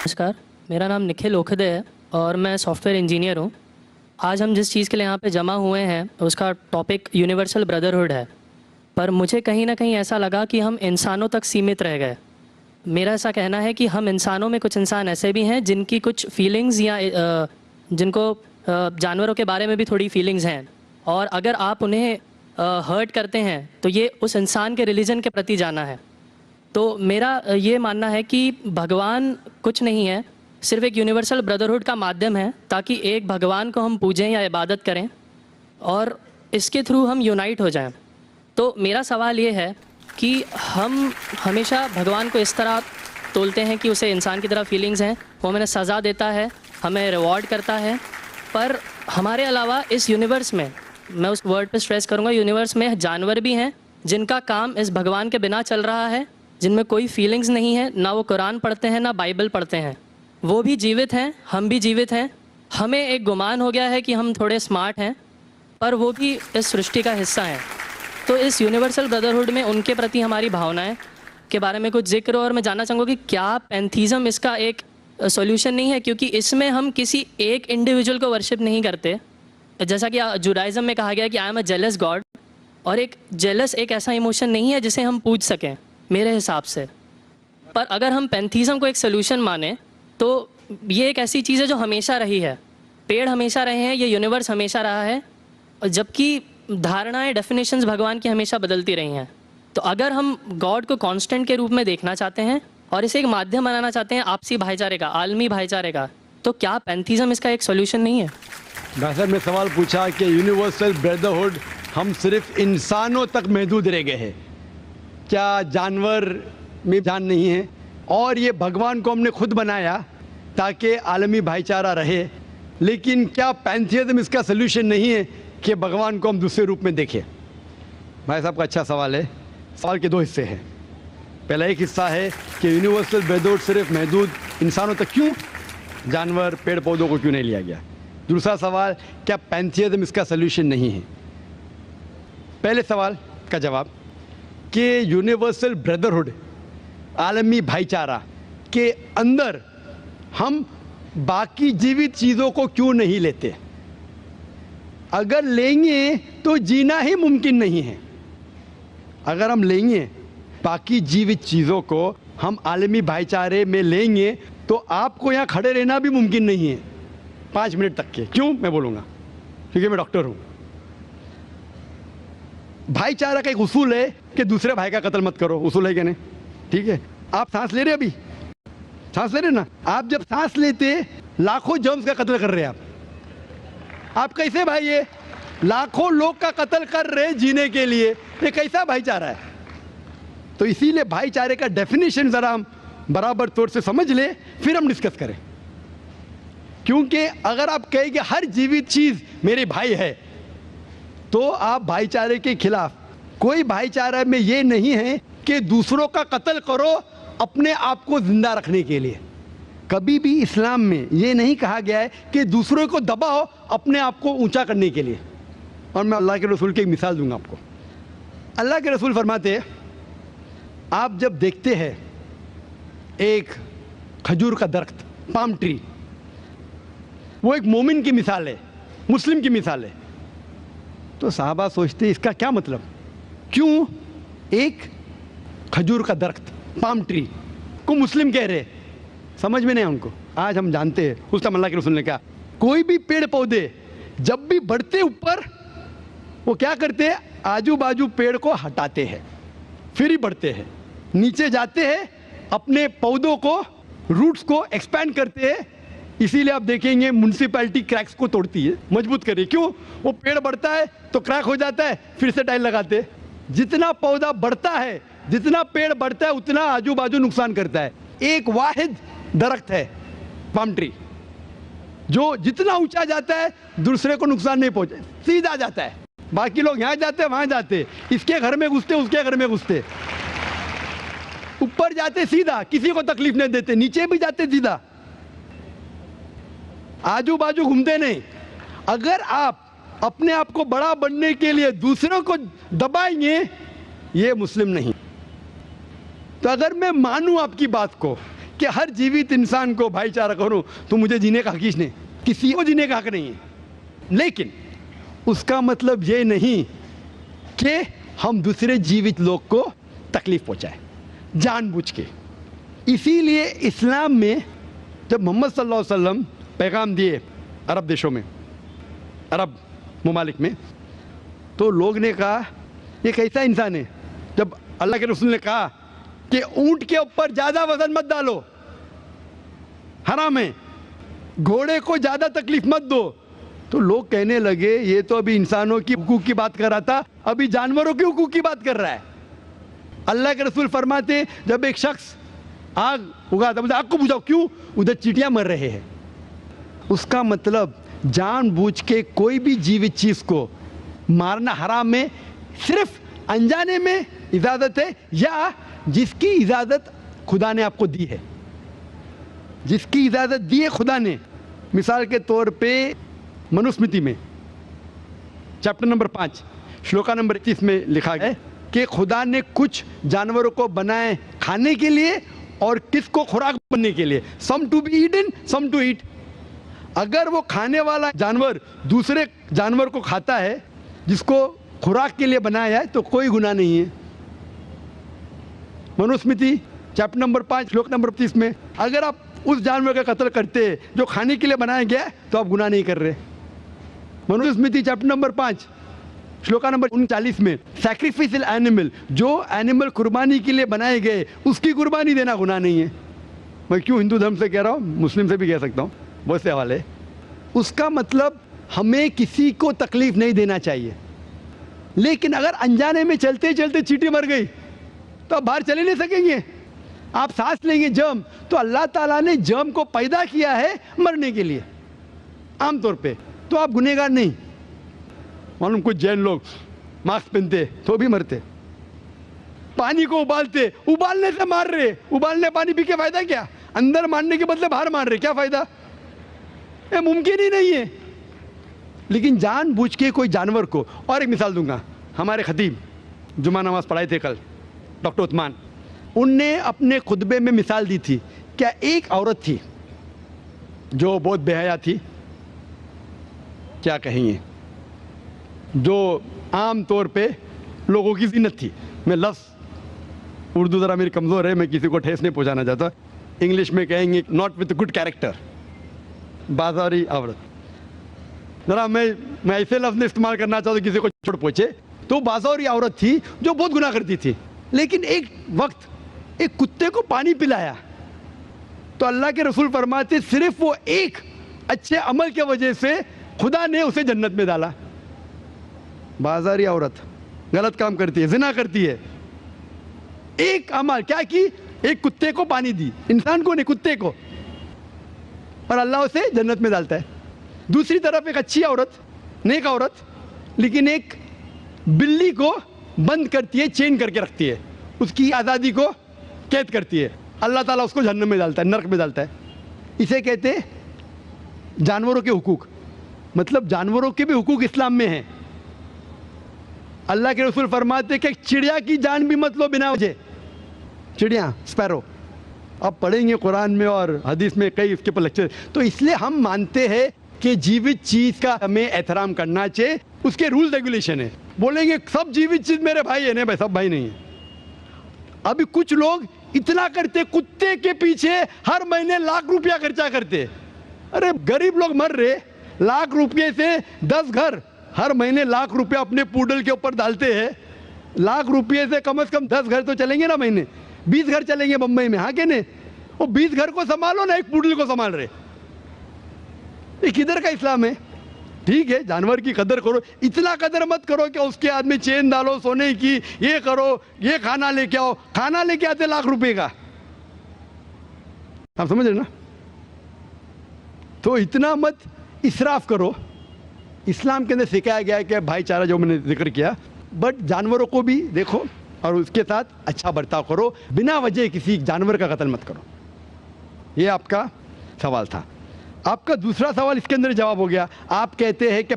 नमस्कार, मेरा नाम निखिल ओखदे है और मैं सॉफ्टवेयर इंजीनियर हूँ। आज हम जिस चीज़ के लिए यहाँ पे जमा हुए हैं उसका टॉपिक यूनिवर्सल ब्रदरहुड है। पर मुझे कहीं ना कहीं ऐसा लगा कि हम इंसानों तक सीमित रह गए। मेरा ऐसा कहना है कि हम इंसानों में कुछ इंसान ऐसे भी हैं जिनकी कुछ फीलिंग्स या जिनको जानवरों के बारे में भी थोड़ी फीलिंग्स हैं, और अगर आप उन्हें हर्ट करते हैं तो ये उस इंसान के रिलीजन के प्रति जाना है। तो मेरा ये मानना है कि भगवान कुछ नहीं है, सिर्फ एक यूनिवर्सल ब्रदरहुड का माध्यम है ताकि एक भगवान को हम पूजें या इबादत करें और इसके थ्रू हम यूनाइट हो जाएं। तो मेरा सवाल ये है कि हम हमेशा भगवान को इस तरह तोलते हैं कि उसे इंसान की तरह फीलिंग्स हैं, वो हमें सज़ा देता है, हमें रिवॉर्ड करता है, पर हमारे अलावा इस यूनिवर्स में, मैं उस वर्ड पे स्ट्रेस करूँगा, यूनिवर्स में जानवर भी हैं जिनका काम इस भगवान के बिना चल रहा है, जिनमें कोई फीलिंग्स नहीं है, ना वो कुरान पढ़ते हैं ना बाइबल पढ़ते हैं। वो भी जीवित हैं, हम भी जीवित हैं। हमें एक गुमान हो गया है कि हम थोड़े स्मार्ट हैं, पर वो भी इस सृष्टि का हिस्सा हैं। तो इस यूनिवर्सल ब्रदरहुड में उनके प्रति हमारी भावनाएं के बारे में कुछ जिक्र, और मैं जानना चाहूँगा कि क्या पैंथीज़म इसका एक सॉल्यूशन नहीं है, क्योंकि इसमें हम किसी एक इंडिविजुअल को वर्शिप नहीं करते। जैसा कि जुडाइज़म में कहा गया कि I am a jealous God, और एक जेलस एक ऐसा इमोशन नहीं है जिसे हम पूज सकें मेरे हिसाब से। पर अगर हम पैंथीज़म को एक सॉल्यूशन माने तो ये एक ऐसी चीज़ है जो हमेशा रही है। पेड़ हमेशा रहे हैं, ये यूनिवर्स हमेशा रहा है, जबकि धारणाएं, डेफिनेशंस भगवान की हमेशा बदलती रही हैं। तो अगर हम गॉड को कांस्टेंट के रूप में देखना चाहते हैं और इसे एक माध्यम बनाना चाहते हैं आपसी भाईचारे का, आलमी भाईचारे का, तो क्या पैंथीज़म इसका एक सॉल्यूशन नहीं है? डॉक्टर साहब ने सवाल पूछा कि यूनिवर्सल ब्रदरहुड हम सिर्फ इंसानों तक महदूद रह गए हैं, क्या जानवर में जान नहीं है? और ये भगवान को हमने खुद बनाया ताकि आलमी भाईचारा रहे, लेकिन क्या पैंथीज़म इसका सलूशन नहीं है कि भगवान को हम दूसरे रूप में देखें? भाई साहब का अच्छा सवाल है। सवाल के दो हिस्से हैं। पहला एक हिस्सा है कि यूनिवर्सल ब्रदरहुड सिर्फ महदूद इंसानों तक क्यों, जानवर पेड़ पौधों को क्यों नहीं लिया गया? दूसरा सवाल, क्या पैंथीज़म इसका सलूशन नहीं है? पहले सवाल का जवाब कि यूनिवर्सल ब्रदरहुड, आलमी भाईचारा के अंदर हम बाकी जीवित चीज़ों को क्यों नहीं लेते? अगर लेंगे तो जीना ही मुमकिन नहीं है। अगर हम लेंगे बाकी जीवित चीज़ों को, हम आलमी भाईचारे में लेंगे, तो आपको यहाँ खड़े रहना भी मुमकिन नहीं है 5 मिनट तक के। क्यों मैं बोलूँगा? क्योंकि मैं डॉक्टर हूँ। भाईचारा का एक उसूल है कि दूसरे भाई का कत्ल मत करो, उसूल है क्या नहीं? ठीक है, आप सांस ले रहे, अभी सांस ले रहे ना, आप जब सांस लेते लाखों जर्म्स का कत्ल कर रहे हैं आप कैसे भाई? ये लाखों लोग का कत्ल कर रहे जीने के लिए, ये कैसा भाईचारा है? तो इसीलिए भाईचारे का डेफिनेशन जरा हम बराबर तौर से समझ ले, फिर हम डिस्कस करें। क्योंकि अगर आप कहेंगे हर जीवित चीज मेरे भाई है, तो आप भाईचारे के खिलाफ। कोई भाईचारा में ये नहीं है कि दूसरों का कत्ल करो अपने आप को जिंदा रखने के लिए। कभी भी इस्लाम में ये नहीं कहा गया है कि दूसरों को दबाओ अपने आप को ऊंचा करने के लिए। और मैं अल्लाह के रसूल की एक मिसाल दूंगा आपको। अल्लाह के रसूल फरमाते हैं, आप जब देखते हैं एक खजूर का दरख्त, पाम ट्री, वो एक मोमिन की मिसाल है, मुस्लिम की मिसाल है, तो साहबा सोचते इसका क्या मतलब? क्यों एक खजूर का दरख्त, पाम ट्री को मुस्लिम कह रहे? समझ में नहीं उनको। आज हम जानते हैं, उस टाइम अल्लाह के रसूल ने कहा कोई भी पेड़ पौधे जब भी बढ़ते ऊपर, वो क्या करते हैं? आजू बाजू पेड़ को हटाते हैं, फिर ही बढ़ते हैं। नीचे जाते हैं, अपने पौधों को, रूट्स को एक्सपैंड करते हैं। इसीलिए आप देखेंगे म्युनिसिपैलिटी क्रैक्स को तोड़ती है, मजबूत करे। क्यों? वो पेड़ बढ़ता है तो क्रैक हो जाता है, फिर से टाइल लगाते हैं। जितना पौधा बढ़ता है, जितना पेड़ बढ़ता है, उतना आजू बाजू नुकसान करता है। एक वाहिद दरख्त है पाम ट्री, जो जितना ऊंचा जाता है दूसरे को नुकसान नहीं पहुंचे, सीधा जाता है। बाकी लोग यहाँ जाते वहां जाते, इसके घर में घुसते, उसके घर में घुसते, ऊपर जाते सीधा, किसी को तकलीफ नहीं देते, नीचे भी जाते सीधा, आजू बाजू घूमते नहीं। अगर आप अपने आप को बड़ा बनने के लिए दूसरों को दबाएंगे, ये मुस्लिम नहीं। तो अगर मैं मानूं आपकी बात को कि हर जीवित इंसान को भाईचारा करूं तो मुझे जीने का हक ही नहीं, किसी को जीने का हक नहीं है। लेकिन उसका मतलब ये नहीं कि हम दूसरे जीवित लोग को तकलीफ पहुंचाएं जानबूझ के। इसीलिए इस्लाम में जब मोहम्मद सल्लल्लाहु अलैहि वसल्लम पैगाम दिए अरब देशों में, अरब ममालिक में, तो लोग ने कहा ये कैसा इंसान है। जब अल्लाह के रसूल ने कहा कि ऊंट के ऊपर ज़्यादा वजन मत डालो, हराम है, घोड़े को ज़्यादा तकलीफ मत दो, तो लोग कहने लगे ये तो अभी इंसानों की हुकूक की बात कर रहा था, अभी जानवरों की हुकूक की बात कर रहा है। अल्लाह के रसूल फरमाते जब एक शख्स आग उगाता, मुझे आग को बुझाओ, क्यों? उधर चींटियां मर रहे हैं। उसका मतलब जानबूझ के कोई भी जीवित चीज़ को मारना हराम है, सिर्फ अनजाने में इजाज़त है या जिसकी इजाज़त खुदा ने आपको दी है, जिसकी इजाज़त दी है खुदा ने। मिसाल के तौर पे मनुस्मृति में चैप्टर नंबर 5 श्लोका नंबर 31 में लिखा है कि खुदा ने कुछ जानवरों को बनाए खाने के लिए और किसको खुराक बनने के लिए, some to be eaten some to eat. अगर वो खाने वाला जानवर दूसरे जानवर को खाता है जिसको खुराक के लिए बनाया है तो कोई गुनाह नहीं है। मनुस्मृति चैप्टर नंबर 5 श्लोक नंबर 30 में अगर आप उस जानवर का कत्ल करते हैं जो खाने के लिए बनाया गया तो आप गुनाह नहीं कर रहे। Manusmriti chapter number 5 shloka number 39 में सैक्रिफिशियल एनिमल, जो एनिमल कुर्बानी के लिए बनाए गए उसकी कुर्बानी देना गुनाह नहीं है। मैं क्यों हिंदू धर्म से कह रहा हूँ, मुस्लिम से भी कह सकता हूँ, बहुत से हवाले। उसका मतलब हमें किसी को तकलीफ नहीं देना चाहिए। लेकिन अगर अनजाने में चलते चलते चींटी मर गई तो आप बाहर चले नहीं सकेंगे, आप सांस लेंगे जर्म, तो अल्लाह ताला ने जर्म को पैदा किया है मरने के लिए आमतौर पे, तो आप गुनहगार नहीं। मालूम कुछ जैन लोग मास्क पहनते तो भी मरते, पानी को उबालते, उबालने से मार रहे, उबालने पानी पी के फायदा क्या, अंदर मारने के बदले बाहर मार रहे, क्या फायदा, ये मुमकिन ही नहीं है। लेकिन जानबूझ के कोई जानवर को, और एक मिसाल दूंगा, हमारे खतीब जुमा नमाज पढ़ाए थे कल डॉक्टर उस्मान, उनने अपने खुतबे में मिसाल दी थी। क्या एक औरत थी जो बहुत बेहया थी, क्या कहेंगे, जो आम तौर पे लोगों की ज़ीनत थी। मैं लफ्ज़ उर्दू ज़रा मेरी कमज़ोर है, मैं किसी को ठेस नहीं पहुंचाना चाहता, इंग्लिश में कहेंगे नॉट विथ गुड कैरेक्टर, बाजारी औरत। ज़रा मैं ऐसे लफ्ज़ इस्तेमाल करना चाहता हूँ किसी को छोड़ पहुँचे, तो बाजारी औरत थी जो बहुत गुनाह करती थी। लेकिन एक वक्त एक कुत्ते को पानी पिलाया तो अल्लाह के रसूल फरमाते सिर्फ वो एक अच्छे अमल के वजह से खुदा ने उसे जन्नत में डाला। बाजारी औरत गलत काम करती है, जिना करती है, एक अमल क्या की, एक कुत्ते को पानी दी, इंसान को नहीं कुत्ते को, और अल्लाह उसे जन्नत में डालता है। दूसरी तरफ एक अच्छी औरत, नेक औरत, लेकिन एक बिल्ली को बंद करती है, चेन करके रखती है, उसकी आज़ादी को कैद करती है, अल्लाह ताला उसको जहन्नम में डालता है, नरक में डालता है। इसे कहते हैं जानवरों के हुकूक। मतलब जानवरों के भी हुकूक इस्लाम में हैं। अल्लाह के रसूल फरमाते कि चिड़िया की जान भी मत लो बिना वजह, चिड़िया स्पैरो, अब पढ़ेंगे कुरान में और हदीस में कई इसके पर लेक्चर। तो इसलिए हम मानते हैं कि जीवित चीज़ का हमें एहतराम करना चाहिए, उसके रूल रेगुलेशन है। बोलेंगे सब जीवित चीज़ मेरे भाई है, नहीं भाई सब भाई नहीं है। अभी कुछ लोग इतना करते, कुत्ते के पीछे हर महीने लाख रुपया खर्चा करते। अरे गरीब लोग मर रहे, लाख रुपये से 10 घर हर महीने लाख रुपया अपने पूडल के ऊपर डालते हैं, लाख रुपये से कम 10 घर तो चलेंगे ना, महीने 20 घर चलेंगे बम्बई में, हाँ के नहीं? वो 20 घर को संभालो ना, एक पूडल को संभाल रहे, ये किधर का इस्लाम है? ठीक है जानवर की कदर करो, इतना कदर मत करो कि उसके हाथ में चेन डालो सोने की, ये करो, ये खाना लेके आओ, खाना लेके आते लाख रुपए का, आप समझ रहे ना? तो इतना मत इसराफ करो। इस्लाम के अंदर सिखाया गया है कि भाईचारा जो मैंने जिक्र किया, बट जानवरों को भी देखो और उसके साथ अच्छा बर्ताव करो, बिना वजह किसी जानवर का कत्ल मत करो। ये आपका सवाल था। आपका दूसरा सवाल इसके अंदर जवाब हो गया। आप कहते हैं कि